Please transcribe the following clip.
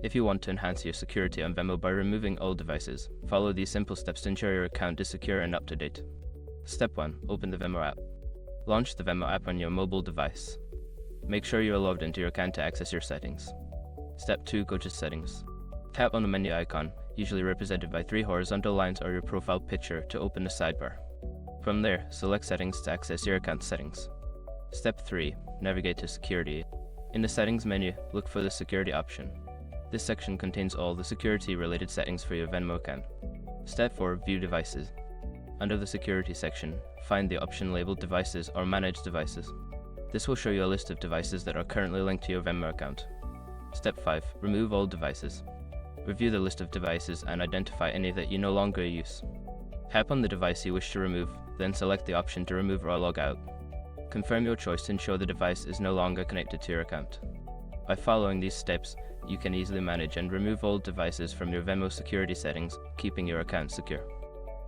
If you want to enhance your security on Venmo by removing old devices, follow these simple steps to ensure your account is secure and up to date. Step 1. Open the Venmo app. Launch the Venmo app on your mobile device. Make sure you are logged into your account to access your settings. Step 2. Go to Settings. Tap on the menu icon, usually represented by 3 horizontal lines or your profile picture, to open the sidebar. From there, select Settings to access your account settings. Step 3. Navigate to Security. In the Settings menu, look for the Security option. This section contains all the security-related settings for your Venmo account. Step 4. View Devices. Under the Security section, find the option labeled Devices or Manage Devices. This will show you a list of devices that are currently linked to your Venmo account. Step 5. Remove all devices. Review the list of devices and identify any that you no longer use. Tap on the device you wish to remove, then select the option to remove or log out. Confirm your choice to ensure the device is no longer connected to your account. By following these steps, you can easily manage and remove old devices from your Venmo security settings, keeping your account secure.